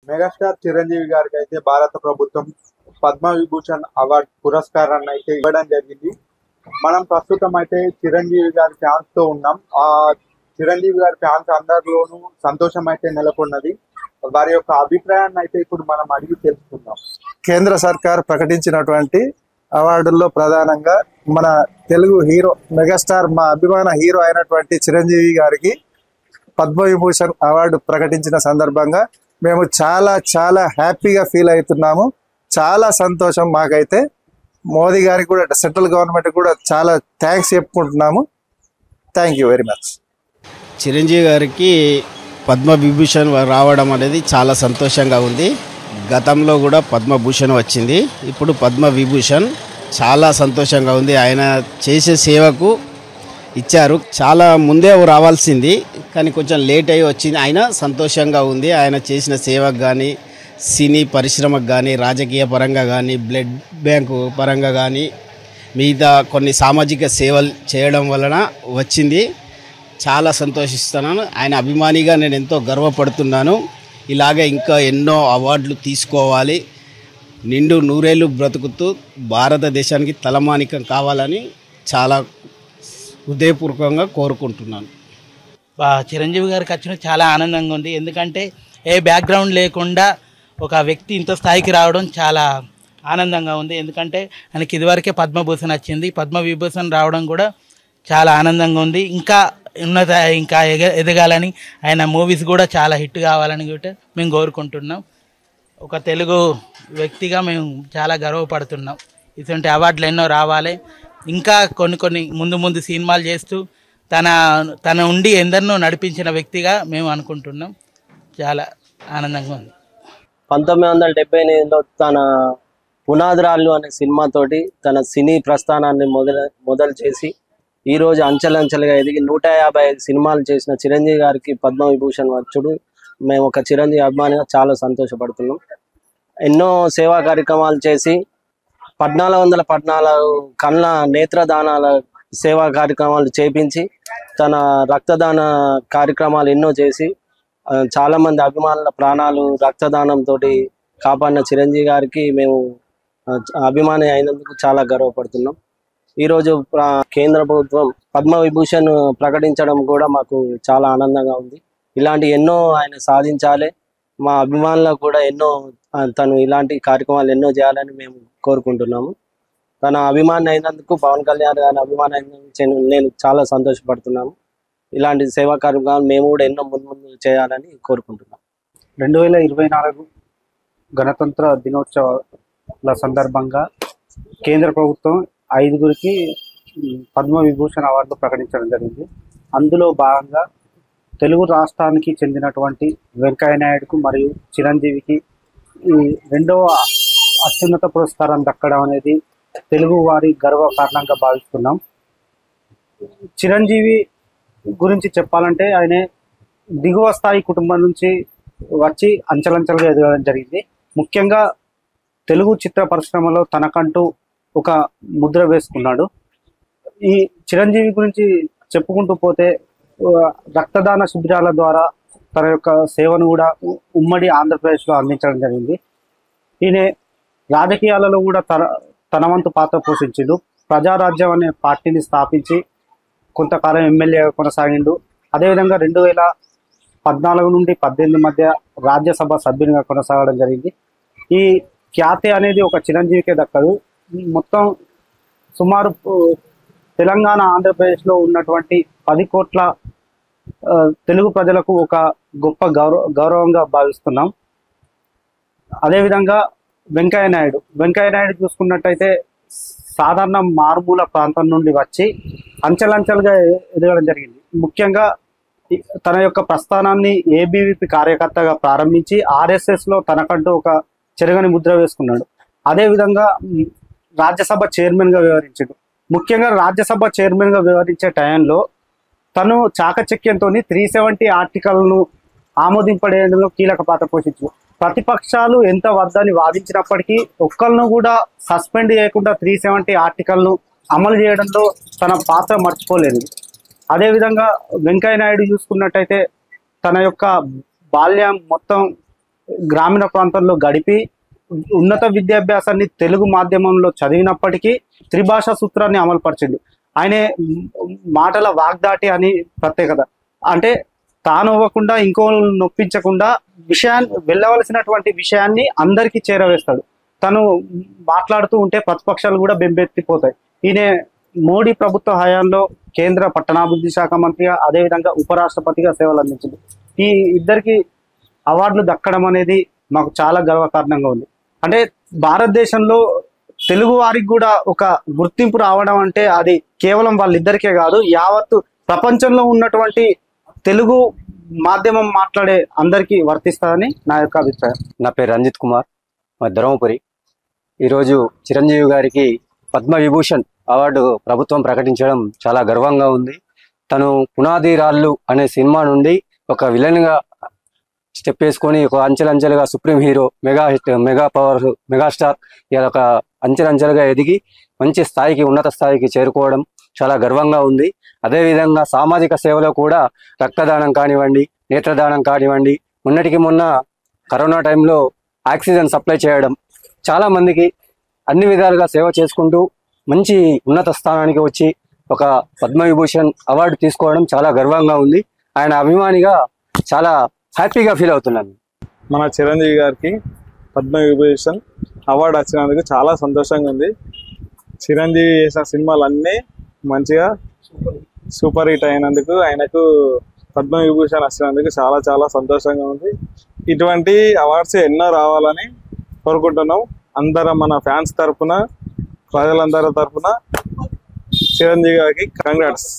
Megastar Chiranjeevi గారికి అయితే భారత ప్రభుత్వం పద్మవిభూషణ్ అవార్డు పురస్కారాన్ని అయితే ఇవ్వడం జరిగింది. మనం ప్రస్తుతం అయితే చిరంజీవి గారి ఫ్యాన్స్ తో ఉన్నాం. ఆ చిరంజీవి గారి ఫ్యాన్స్ అందరిలోనూ సంతోషం అయితే నెలకొన్నది. వారి యొక్క అభిప్రాయాన్ని అయితే ఇప్పుడు మనం అడిగి తెలుసుకుందాం. కేంద్ర సర్కార్ ప్రకటించినటువంటి అవార్డుల్లో ప్రధానంగా మన తెలుగు హీరో మెగాస్టార్ మా అభిమాన హీరో అయినటువంటి చిరంజీవి గారికి పద్మవిభూషణ్ అవార్డు ప్రకటించిన సందర్భంగా మేము చాలా చాలా హ్యాపీగా ఫీల్ అవుతున్నాము. చాలా సంతోషం మాకైతే. మోదీ గారికి కూడా, సెంట్రల్ గవర్నమెంట్ కూడా చాలా థ్యాంక్స్ చెప్పుకుంటున్నాము. Thank you very much. Chiranjeevi గారికి పద్మవిభూషణ్ రావడం అనేది చాలా సంతోషంగా ఉంది. గతంలో కూడా పద్మభూషణ్ వచ్చింది, ఇప్పుడు పద్మవిభూషణ్. చాలా సంతోషంగా ఉంది. ఆయన చేసే సేవకు ఇచ్చారు. చాలా ముందే రావాల్సింది కానీ కొంచెం లేట్ అయ్యి వచ్చింది. ఆయన సంతోషంగా ఉంది. ఆయన చేసిన సేవకు కానీ, సినీ పరిశ్రమకు కానీ, రాజకీయ పరంగా కానీ, బ్లడ్ బ్యాంకు పరంగా కానీ, మిగతా కొన్ని సామాజిక సేవలు చేయడం వలన వచ్చింది. చాలా సంతోషిస్తున్నాను. ఆయన అభిమానిగా నేను ఎంతో గర్వపడుతున్నాను. ఇలాగే ఇంకా ఎన్నో అవార్డులు తీసుకోవాలి, నిండు నూరేళ్ళు బ్రతుకుతూ భారతదేశానికి తలమానికం కావాలని చాలా హృదయపూర్వకంగా కోరుకుంటున్నాను. చిరంజీవి గారికి వచ్చిన చాలా ఆనందంగా ఉంది. ఎందుకంటే ఏ బ్యాక్గ్రౌండ్ లేకుండా ఒక వ్యక్తి ఇంత స్థాయికి రావడం చాలా ఆనందంగా ఉంది. ఎందుకంటే ఆయనకి ఇదివరకే పద్మభూషణ్ వచ్చింది, పద్మవిభూషణ్ రావడం కూడా చాలా ఆనందంగా ఉంది. ఇంకా ఇంకా ఎదగాలని, ఆయన మూవీస్ కూడా చాలా హిట్ కావాలని కూడా మేము కోరుకుంటున్నాం. ఒక తెలుగు వ్యక్తిగా మేము చాలా గర్వపడుతున్నాం. ఇటువంటి అవార్డులు ఎన్నో రావాలి. ఇంకా కొన్ని ముందు సినిమాలు చేస్తూ తన ఉండి ఎందరినో నడిపించిన వ్యక్తిగా మేము అనుకుంటున్నాం. చాలా ఆనందంగా ఉంది. 1978లో తన పునాదిరాళ్ళు అనే సినిమాతోటి తన సినీ ప్రస్థానాన్ని మొదలు చేసి ఈరోజు అంచెలంచెలుగా ఎదిగి 155 సినిమాలు చేసిన చిరంజీవి గారికి పద్మవిభూషణ్ వచ్చుడు మేము ఒక చిరంజీవి అభిమానిగా చాలా సంతోషపడుతున్నాం. ఎన్నో సేవా కార్యక్రమాలు చేసి 1414 కళ్ళ నేత్రదానాల సేవా కార్యక్రమాలు చేపించి తన రక్తదాన కార్యక్రమాలు ఎన్నో చేసి చాలామంది అభిమానుల ప్రాణాలు రక్తదానంతో కాపాడిన చిరంజీవి గారికి మేము అభిమాని అయినందుకు చాలా గర్వపడుతున్నాం. ఈరోజు కేంద్ర ప్రభుత్వం పద్మవిభూషణ్ ప్రకటించడం కూడా మాకు చాలా ఆనందంగా ఉంది. ఇలాంటి ఎన్నో ఆయన సాధించాలి. మా అభిమానులకు కూడా ఎన్నో తను ఇలాంటి కార్యక్రమాలు ఎన్నో చేయాలని మేము కోరుకుంటున్నాము. తన అభిమాని అయినందుకు, పవన్ కళ్యాణ్ గారి అభిమాని అయినందుకు నేను చాలా సంతోషపడుతున్నాము. ఇలాంటి సేవా కార్యక్రమాలు మేము కూడా ఎన్నో ముందు చేయాలని కోరుకుంటున్నాం. 2024 గణతంత్ర దినోత్సవాల సందర్భంగా కేంద్ర ప్రభుత్వం 5గురికి పద్మవిభూషణ్ అవార్డు ప్రకటించడం జరిగింది. అందులో భాగంగా తెలుగు రాష్ట్రానికి చెందినటువంటి వెంకయ్య నాయుడుకు మరియు చిరంజీవికి ఈ 2వ అత్యున్నత పురస్కారం దక్కడం అనేది తెలుగు వారి గర్వకారణంగా భావిస్తున్నాం. చిరంజీవి గురించి చెప్పాలంటే ఆయన దిగువ స్థాయి కుటుంబం నుంచి వచ్చి అంచెలంచెలుగా ఎదగడం జరిగింది. ముఖ్యంగా తెలుగు చిత్ర పరిశ్రమలో తనకంటూ ఒక ముద్ర వేసుకున్నాడు. ఈ చిరంజీవి గురించి చెప్పుకుంటూ పోతే రక్తదాన శిబిరాల ద్వారా తన యొక్క సేవను కూడా ఉమ్మడి ఆంధ్రప్రదేశ్లో అందించడం జరిగింది. ఈయన రాజకీయాలలో కూడా తన వంతు పాత్ర పోషించిండు. ప్రజారాజ్యం అనే పార్టీని స్థాపించి కొంతకాలం ఎమ్మెల్యే కొనసాగిండు. అదేవిధంగా 2014 నుండి 18 మధ్య రాజ్యసభ సభ్యునిగా కొనసాగడం జరిగింది. ఈ ఖ్యాతి అనేది ఒక చిరంజీవికే దక్కదు. మొత్తం సుమారు తెలంగాణ, ఆంధ్రప్రదేశ్లో ఉన్నటువంటి 10 కోట్ల తెలుగు ప్రజలకు ఒక గొప్ప గౌరవంగా భావిస్తున్నాం. అదేవిధంగా వెంకయ్య నాయుడు చూసుకున్నట్టయితే సాధారణ మారుమూల ప్రాంతం నుండి వచ్చి అంచెలంచెలుగా ఎదగడం జరిగింది. ముఖ్యంగా తన యొక్క ప్రస్థానాన్ని ఏబీవీపీ కార్యకర్తగా ప్రారంభించి ఆర్ఎస్ఎస్లో తనకంటూ ఒక చెరగని ముద్ర వేసుకున్నాడు. అదేవిధంగా రాజ్యసభ చైర్మన్గా వ్యవహరించాడు. ముఖ్యంగా రాజ్యసభ చైర్మన్గా వ్యవహరించే టైంలో తను చాకచక్యంతో 370 ఆర్టికల్ను ఆమోదింపడేందులో కీలక పాత్ర పోషించాడు. ప్రతిపక్షాలు ఎంత వద్దని వాదించినప్పటికీ ఒక్కళ్ళను కూడా సస్పెండ్ చేయకుండా 370 ఆర్టికల్ను అమలు చేయడంలో తన పాత్ర మర్చిపోలేదు. అదేవిధంగా వెంకయ్య నాయుడు చూసుకున్నట్టయితే తన యొక్క బాల్యం మొత్తం గ్రామీణ ప్రాంతాల్లో గడిపి ఉన్నత విద్యాభ్యాసాన్ని తెలుగు మాధ్యమంలో చదివినప్పటికీ త్రిభాషా సూత్రాన్ని అమలుపరిచిండు. ఆయనే మాటల వాగ్దాటి అని ప్రత్యేకత. అంటే తాను అవ్వకుండా ఇంకో నొప్పించకుండా వెళ్ళవలసినటువంటి విషయాన్ని అందరికీ చేరవేస్తాడు. తను మాట్లాడుతూ ఉంటే ప్రతిపక్షాలు కూడా బెంబెత్తిపోతాయి. ఈయన మోడీ ప్రభుత్వ హయాంలో కేంద్ర పట్టణాభివృద్ధి శాఖ మంత్రిగా, అదేవిధంగా ఉపరాష్ట్రపతిగా సేవలు అందించింది. ఈ ఇద్దరికి అవార్డులు దక్కడం అనేది మాకు చాలా గర్వకారణంగా ఉంది. అంటే భారతదేశంలో తెలుగు వారికి కూడా ఒక గుర్తింపు రావడం అంటే అది కేవలం వాళ్ళిద్దరికే కాదు, యావత్తు ప్రపంచంలో ఉన్నటువంటి తెలుగు మాధ్యమం మాట్లాడే అందరికీ వర్తిస్తుందని నా యొక్క అభిప్రాయం. నా పేరు రంజిత్ కుమార్, మా ధర్మపురి. ఈరోజు చిరంజీవి గారికి పద్మవిభూషణ్ అవార్డు ప్రభుత్వం ప్రకటించడం చాలా గర్వంగా ఉంది. తను పునాది రాళ్ళు అనే సినిమా నుండి ఒక విలన్గా స్టెప్ వేసుకొని ఒక అంచెలంచెలుగా supreme hero, mega hit, mega power, megastar ఇలా ఒక అంచెలంచెలుగా ఎదిగి మంచి స్థాయికి, ఉన్నత స్థాయికి చేరుకోవడం చాలా గర్వంగా ఉంది. అదేవిధంగా సామాజిక సేవలో కూడా రక్తదానం కానివ్వండి, నేత్రదానం కానివ్వండి, మొన్నటికి మొన్న కరోనా టైంలో ఆక్సిజన్ సప్లై చేయడం, చాలా మందికి అన్ని విధాలుగా సేవ చేసుకుంటూ మంచి ఉన్నత స్థానానికి వచ్చి ఒక పద్మవిభూషణ్ అవార్డు తీసుకోవడం చాలా గర్వంగా ఉంది. ఆయన అభిమానిగా చాలా హ్యాపీగా ఫీల్ అవుతున్నాను. మన చిరంజీవి గారికి పద్మవిభూషణ్ అవార్డు వచ్చినందుకు చాలా సంతోషంగా ఉంది. చిరంజీవి చేసిన సినిమాలన్నీ మంచిగా సూపర్ హిట్ అయినందుకు, ఆయనకు పద్మవిభూషణ్ వచ్చినందుకు చాలా చాలా సంతోషంగా ఉంది. ఇటువంటి అవార్డ్స్ ఎన్నో రావాలని కోరుకుంటున్నాం. అందరం మన ఫ్యాన్స్ తరఫున, ప్రజలందరి తరఫున చిరంజీవి గారికి కంగ్రాట్స్.